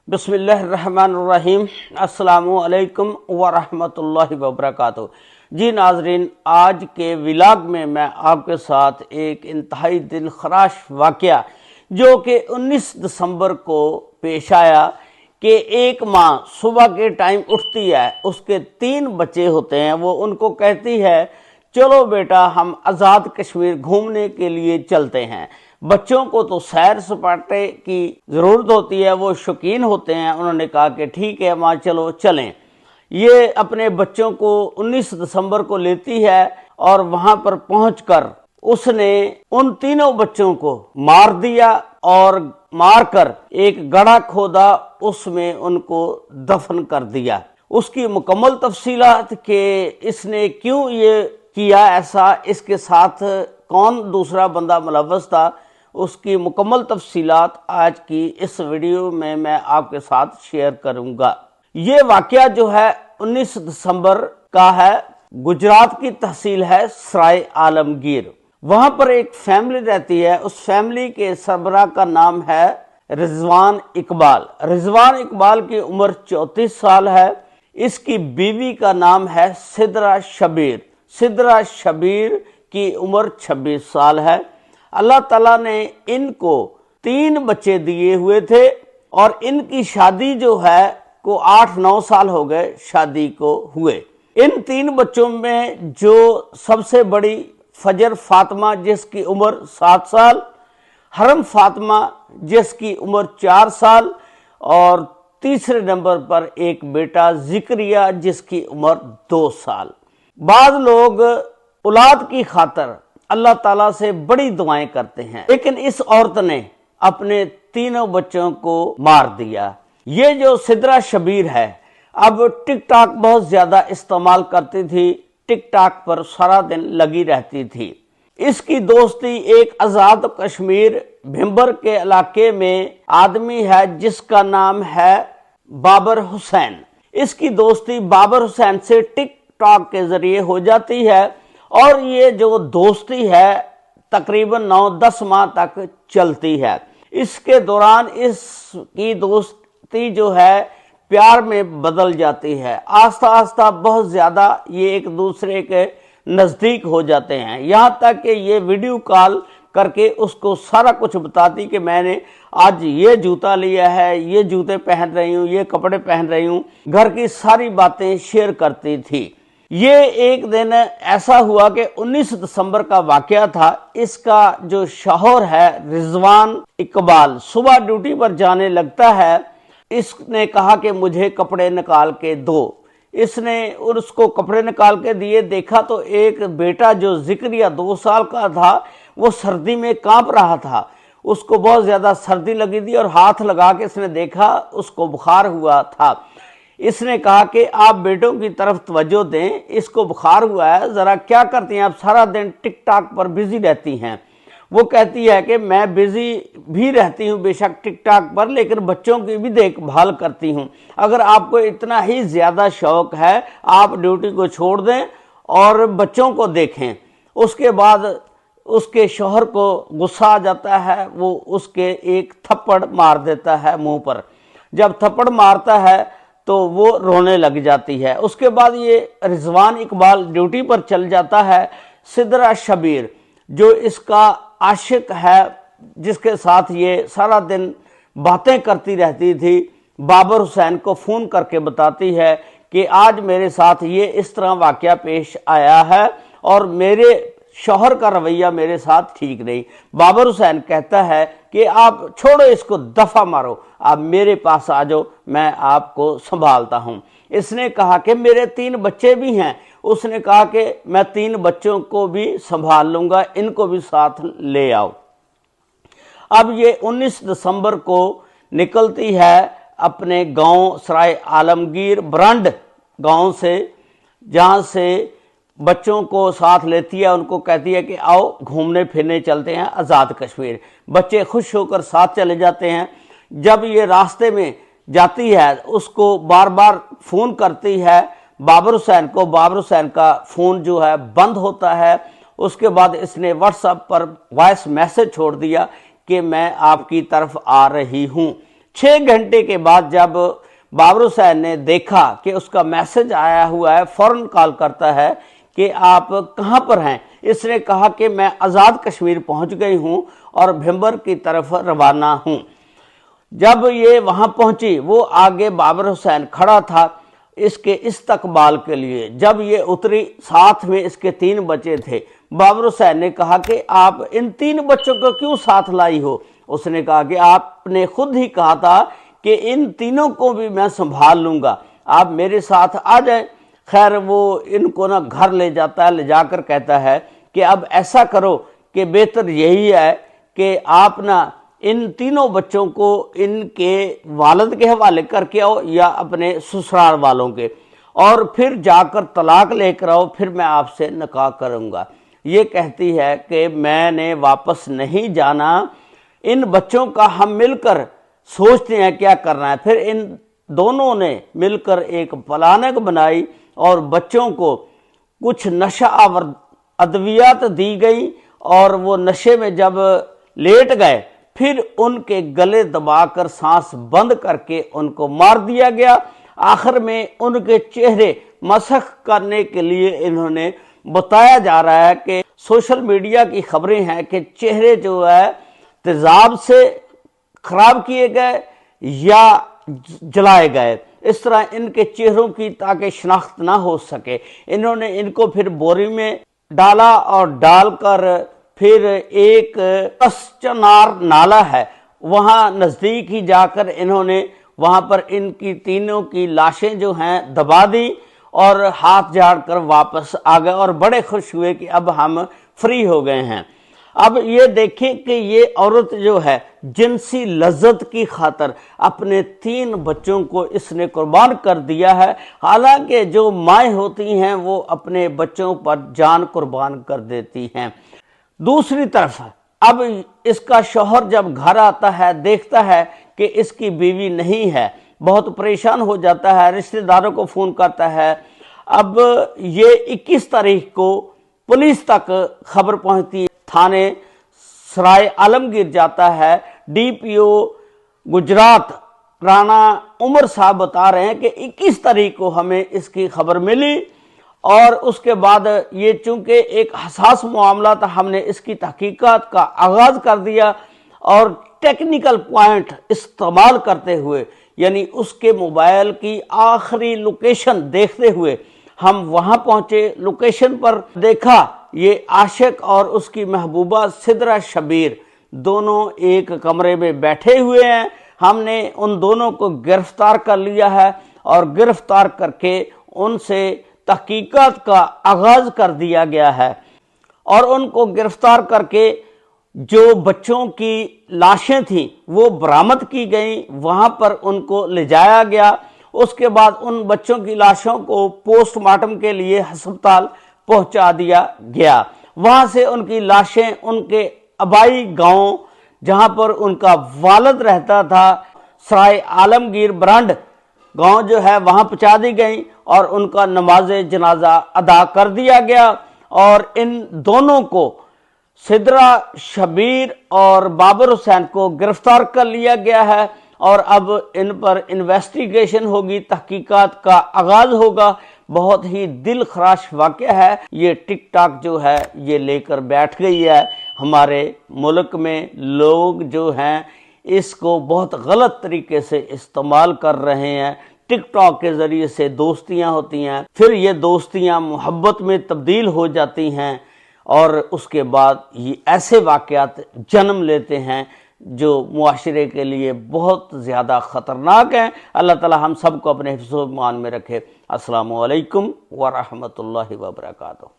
बिस्मिल्लाह रहमान रहीम। अस्सलामु अलैकुम वरहमतुल्लाहि वबरकातुहू। जी नाजरीन, आज के व्लॉग में मैं आपके साथ एक इंतहाई दिल खराश वाक़या जो कि 19 दिसंबर को पेश आया कि एक माँ सुबह के टाइम उठती है, उसके 3 बच्चे होते हैं। वो उनको कहती है चलो बेटा हम आज़ाद कश्मीर घूमने के लिए चलते हैं। बच्चों को तो सैर सपाटे की ज़रूरत होती है, वो शौकीन होते हैं। उन्होंने कहा कि ठीक है माँ चलो चलें। ये अपने बच्चों को 19 दिसंबर को लेती है और वहां पर पहुंचकर उसने उन तीनों बच्चों को मार दिया और मारकर एक गड्ढा खोदा, उसमें उनको दफन कर दिया। उसकी मुकम्मल तफसीलात के इसने क्यों ये किया ऐसा, इसके साथ कौन दूसरा बंदा मुलव्वस था, उसकी मुकम्मल तफसीलात आज की इस वीडियो में मैं आपके साथ शेयर करूंगा। ये वाक़या जो है 19 दिसंबर का है। गुजरात की तहसील है सराय आलमगीर। वहां पर एक फैमिली रहती है। उस फैमिली के सरबराह का नाम है रिजवान इकबाल। रिजवान इकबाल की उम्र 34 साल है। इसकी बीवी का नाम है सिद्रा शबीर। सिद्रा शबीर की उम्र 26 साल है। अल्लाह ताला ने इनको 3 बच्चे दिए हुए थे और इनकी शादी जो है को 8-9 साल हो गए शादी को हुए। इन 3 बच्चों में जो सबसे बड़ी फजर फातिमा जिसकी उम्र 7 साल, हरम फातिमा जिसकी उम्र 4 साल और तीसरे नंबर पर एक बेटा जिक्रिया जिसकी उम्र 2 साल। बाद लोग औलाद की खातर अल्लाह ताला से बड़ी दुआएं करते हैं, लेकिन इस औरत ने अपने तीनों बच्चों को मार दिया। ये जो सिद्रा शबीर है अब टिकटॉक बहुत ज्यादा इस्तेमाल करती थी, टिकटॉक पर सारा दिन लगी रहती थी। इसकी दोस्ती एक आज़ाद कश्मीर भिम्बर के इलाके में आदमी है जिसका नाम है बाबर हुसैन। इसकी दोस्ती बाबर हुसैन से टिकटॉक के जरिए हो जाती है और ये जो दोस्ती है तकरीबन 9-10 माह तक चलती है। इसके दौरान इसकी दोस्ती जो है प्यार में बदल जाती है। आस्ता आस्ता बहुत ज्यादा ये एक दूसरे के नजदीक हो जाते हैं, यहाँ तक कि ये वीडियो कॉल करके उसको सारा कुछ बताती कि मैंने आज ये जूता लिया है, ये जूते पहन रही हूँ, ये कपड़े पहन रही हूँ। घर की सारी बातें शेयर करती थी। ये एक दिन ऐसा हुआ कि 19 दिसंबर का वाकया था। इसका जो शौहर है रिजवान इकबाल सुबह ड्यूटी पर जाने लगता है। इसने कहा कि मुझे कपड़े निकाल के दो। इसने उसको कपड़े निकाल के दिए। देखा तो एक बेटा जो जिक्रिया 2 साल का था वो सर्दी में कांप रहा था। उसको बहुत ज्यादा सर्दी लगी थी और हाथ लगा के इसने देखा उसको बुखार हुआ था। इसने कहा कि आप बेटों की तरफ तवज्जो दें, इसको बुखार हुआ है, जरा क्या करती हैं आप, सारा दिन टिकटॉक पर बिजी रहती हैं। वो कहती है कि मैं बिजी भी रहती हूँ बेशक टिकटॉक पर, लेकिन बच्चों की भी देखभाल करती हूँ। अगर आपको इतना ही ज्यादा शौक है आप ड्यूटी को छोड़ दें और बच्चों को देखें। उसके बाद उसके शौहर को गुस्सा आ जाता है, वो उसके एक थप्पड़ मार देता है मुंह पर। जब थप्पड़ मारता है तो वो रोने लग जाती है। उसके बाद ये रिजवान इकबाल ड्यूटी पर चल जाता है। सिद्रा शबीर जो इसका आशिक है, जिसके साथ ये सारा दिन बातें करती रहती थी, बाबर हुसैन को फोन करके बताती है कि आज मेरे साथ ये इस तरह वाकया पेश आया है और मेरे शौहर का रवैया मेरे साथ ठीक नहीं। बाबर हुसैन कहता है कि आप छोड़ो इसको, दफा मारो, आप मेरे पास आ जाओ, मैं आपको संभालता हूं। इसने कहा कि मेरे 3 बच्चे भी हैं। उसने कहा कि मैं 3 बच्चों को भी संभाल लूंगा, इनको भी साथ ले आओ। अब ये 19 दिसंबर को निकलती है अपने गांव सराय आलमगीर ब्रांड गांव से, जहां से बच्चों को साथ लेती है। उनको कहती है कि आओ घूमने फिरने चलते हैं आज़ाद कश्मीर। बच्चे खुश होकर साथ चले जाते हैं। जब ये रास्ते में जाती है उसको बार बार फोन करती है बाबर हुसैन को। बाबर हुसैन का फोन जो है बंद होता है। उसके बाद इसने व्हाट्सएप पर वॉइस मैसेज छोड़ दिया कि मैं आपकी तरफ आ रही हूँ, 6 घंटे के बाद जब बाबर हुसैन ने देखा कि उसका मैसेज आया हुआ है, फौरन कॉल करता है कि आप कहाँ पर हैं। इसने कहा कि मैं आज़ाद कश्मीर पहुँच गई हूँ और भिंबर की तरफ रवाना हूँ। जब ये वहाँ पहुँची, वो आगे बाबर हुसैन खड़ा था इसके इस्तकबाल के लिए। जब ये उतरी, साथ में इसके 3 बच्चे थे। बाबर हुसैन ने कहा कि आप इन 3 बच्चों को क्यों साथ लाई हो। उसने कहा कि आपने खुद ही कहा था कि इन तीनों को भी मैं संभाल लूँगा, आप मेरे साथ आ जाए। खैर वो इनको ना घर ले जाता है, ले जाकर कहता है कि अब ऐसा करो कि बेहतर यही है कि आप ना इन तीनों बच्चों को इनके वालिद के हवाले करके आओ या अपने ससुराल वालों के, और फिर जाकर तलाक लेकर आओ, फिर मैं आपसे निकाह करूँगा। ये कहती है कि मैंने वापस नहीं जाना, इन बच्चों का हम मिलकर सोचते हैं क्या करना है। फिर इन दोनों ने मिलकर एक प्लानिंग बनाई और बच्चों को कुछ नशा आवर अद्वियात दी गई, और वो नशे में जब लेट गए फिर उनके गले दबाकर सांस बंद करके उनको मार दिया गया। आखिर में उनके चेहरे मसख करने के लिए इन्होंने, बताया जा रहा है कि सोशल मीडिया की खबरें हैं कि चेहरे जो है तेजाब से खराब किए गए या जलाए गए। इस तरह इनके चेहरों की ताकि शनाख्त ना हो सके, इन्होंने इनको फिर बोरी में डाला और डालकर फिर एक कसचनार नाला है वहाँ नज़दीक ही जाकर इन्होंने वहाँ पर इनकी तीनों की लाशें जो हैं दबा दी और हाथ झाड़ कर वापस आ गए और बड़े खुश हुए कि अब हम फ्री हो गए हैं। अब ये देखें कि ये औरत जो है जिनसी लज्जत की खातर अपने 3 बच्चों को इसने कुर्बान कर दिया है। हालांकि जो माएँ होती हैं वो अपने बच्चों पर जान कुर्बान कर देती हैं। दूसरी तरफ अब इसका शौहर जब घर आता है, देखता है कि इसकी बीवी नहीं है, बहुत परेशान हो जाता है, रिश्तेदारों को फ़ोन करता है। अब ये 21 तारीख को पुलिस तक खबर पहुंचती है, थाने सराय आलमगीर जाता है। डीपीओ गुजरात राणा उमर साहब बता रहे हैं कि 21 तारीख को हमें इसकी खबर मिली और उसके बाद ये चूंकि एक हसास मामला था, हमने इसकी तहकीकात का आगाज़ कर दिया और टेक्निकल पॉइंट इस्तेमाल करते हुए, यानी उसके मोबाइल की आखिरी लोकेशन देखते हुए हम वहां पहुंचे। लोकेशन पर देखा ये आशिक और उसकी महबूबा सिद्रा शबीर दोनों एक कमरे में बैठे हुए हैं। हमने उन दोनों को गिरफ्तार कर लिया है और गिरफ्तार करके उनसे तहकीकात का आगाज कर दिया गया है और उनको गिरफ्तार करके जो बच्चों की लाशें थीं वो बरामद की गई, वहां पर उनको ले जाया गया। उसके बाद उन बच्चों की लाशों को पोस्टमार्टम के लिए अस्पताल पहुंचा दिया गया। वहां से उनकी लाशें उनके आबाई गांव जहां पर उनका वालिद रहता था, सराय आलमगीर ब्रांड गांव जो है वहां पहुंचा दी गई और उनका नमाज जनाजा अदा कर दिया गया। और इन दोनों को, सिद्रा शबीर और बाबर हुसैन को गिरफ्तार कर लिया गया है और अब इन पर इन्वेस्टिगेशन होगी, तहकीकात का आगाज होगा। बहुत ही दिल खराश वाक़या है। ये टिकटॉक जो है ये लेकर बैठ गई है हमारे मुल्क में। लोग जो हैं इसको बहुत गलत तरीके से इस्तेमाल कर रहे हैं। टिकटॉक के ज़रिए से दोस्तियां होती हैं, फिर ये दोस्तियां मोहब्बत में तब्दील हो जाती हैं और उसके बाद ये ऐसे वाक़यात जन्म लेते हैं जो मुआशरे के लिए बहुत ज़्यादा ख़तरनाक हैं। अल्लाह ताला हम सब को अपने हिफ्ज़-ओ-मान में रखे। अस्सलामु अलैकुम व रहमतुल्लाहि व बरकातुहू।